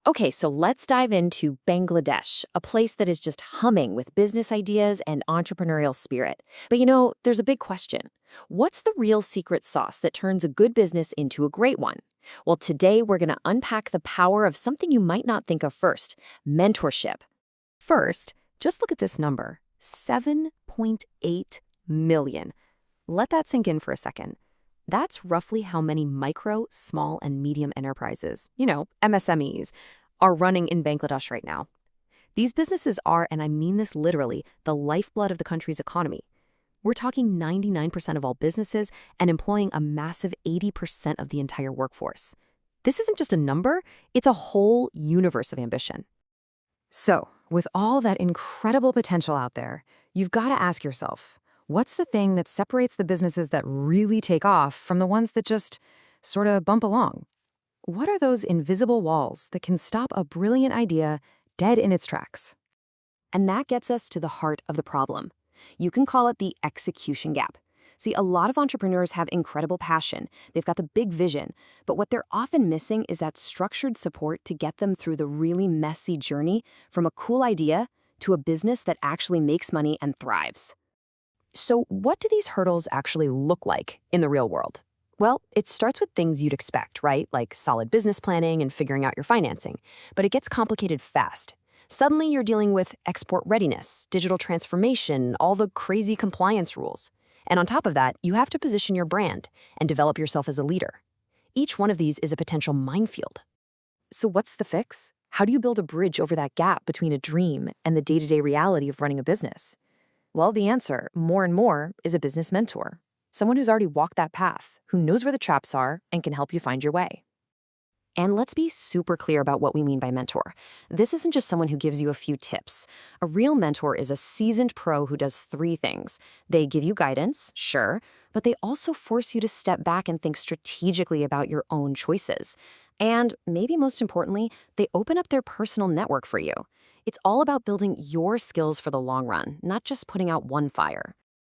Okay, so let's dive into Bangladesh, a place that is just humming with business ideas and entrepreneurial spirit. But there's a big question. What's the real secret sauce that turns a good business into a great one? Well, today we're going to unpack the power of something you might not think of first: mentorship. First, just look at this number, 7.8 million. Let that sink in for a second. That's roughly how many micro, small, and medium enterprises, MSMEs, are running in Bangladesh right now. These businesses are, and I mean this literally, the lifeblood of the country's economy. We're talking 99% of all businesses and employing a massive 80% of the entire workforce. This isn't just a number, it's a whole universe of ambition. So, with all that incredible potential out there, you've got to ask yourself, what's the thing that separates the businesses that really take off from the ones that just sort of bump along? What are those invisible walls that can stop a brilliant idea dead in its tracks? And that gets us to the heart of the problem. You can call it the execution gap. See, a lot of entrepreneurs have incredible passion. They've got the big vision, but what they're often missing is that structured support to get them through the really messy journey from a cool idea to a business that actually makes money and thrives. So, what do these hurdles actually look like in the real world? Well, it starts with things you'd expect, right? Like solid business planning and figuring out your financing. But it gets complicated fast. Suddenly, you're dealing with export readiness, digital transformation, all the crazy compliance rules. And on top of that, you have to position your brand and develop yourself as a leader. Each one of these is a potential minefield. So what's the fix? How do you build a bridge over that gap between a dream and the day-to-day reality of running a business? Well, the answer, more and more, is a business mentor. Someone who's already walked that path, who knows where the traps are, and can help you find your way. And let's be super clear about what we mean by mentor. This isn't just someone who gives you a few tips. A real mentor is a seasoned pro who does three things. They give you guidance, sure, but they also force you to step back and think strategically about your own choices. And maybe most importantly, they open up their personal network for you. It's all about building your skills for the long run, not just putting out one fire.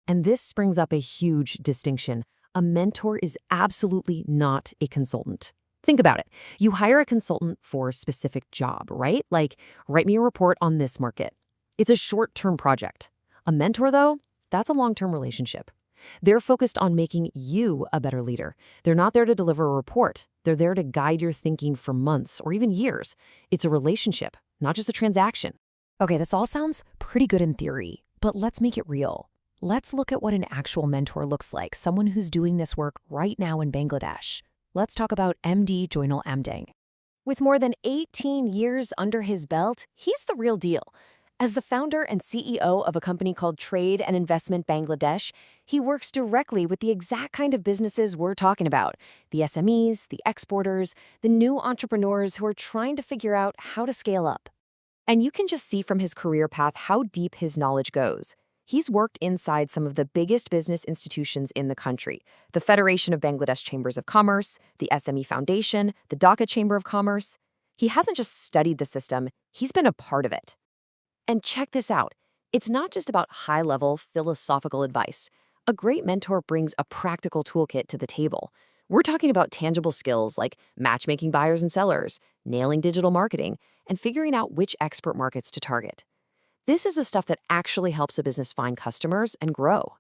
And this brings up a huge distinction. A mentor is absolutely not a consultant. Think about it. You hire a consultant for a specific job, right? Like, write me a report on this market. It's a short-term project. A mentor, though, that's a long-term relationship. They're focused on making you a better leader. They're not there to deliver a report. They're there to guide your thinking for months or even years. It's a relationship, not just a transaction. Okay, this all sounds pretty good in theory, but let's make it real. Let's look at what an actual mentor looks like, someone who's doing this work right now in Bangladesh. Let's talk about MD Joinal Amdang. With more than 18 years under his belt, he's the real deal. As the founder and CEO of a company called Trade and Investment Bangladesh, he works directly with the exact kind of businesses we're talking about: the SMEs, the exporters, the new entrepreneurs who are trying to figure out how to scale up. And you can just see from his career path how deep his knowledge goes. He's worked inside some of the biggest business institutions in the country: the Federation of Bangladesh Chambers of Commerce, the SME Foundation, the Dhaka Chamber of Commerce. He hasn't just studied the system, he's been a part of it. And check this out. It's not just about high-level philosophical advice. A great mentor brings a practical toolkit to the table. We're talking about tangible skills like matchmaking buyers and sellers, nailing digital marketing, and figuring out which export markets to target. This is the stuff that actually helps a business find customers and grow.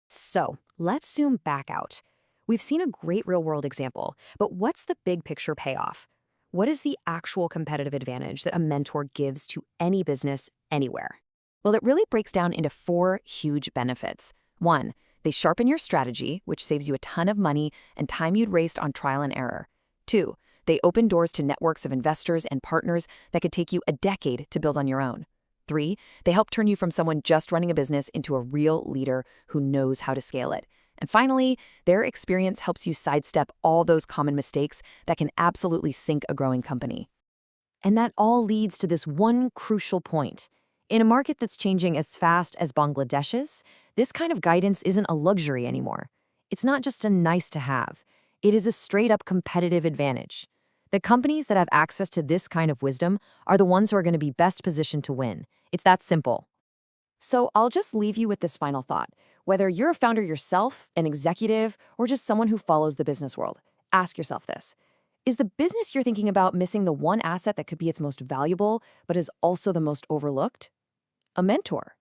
So, let's zoom back out. We've seen a great real-world example, but what's the big picture payoff? What is the actual competitive advantage that a mentor gives to any business anywhere? Well, it really breaks down into 4 huge benefits. 1, they sharpen your strategy, which saves you a ton of money and time you'd waste on trial and error. 2, they open doors to networks of investors and partners that could take you a decade to build on your own. 3, they help turn you from someone just running a business into a real leader who knows how to scale it. And finally, their experience helps you sidestep all those common mistakes that can absolutely sink a growing company. And that all leads to this one crucial point. In a market that's changing as fast as Bangladesh's, this kind of guidance isn't a luxury anymore. It's not just a nice to have. It is a straight-up competitive advantage. The companies that have access to this kind of wisdom are the ones who are going to be best positioned to win. It's that simple. So I'll just leave you with this final thought. Whether you're a founder yourself, an executive, or just someone who follows the business world, ask yourself this. Is the business you're thinking about missing the one asset that could be its most valuable, but is also the most overlooked? A mentor.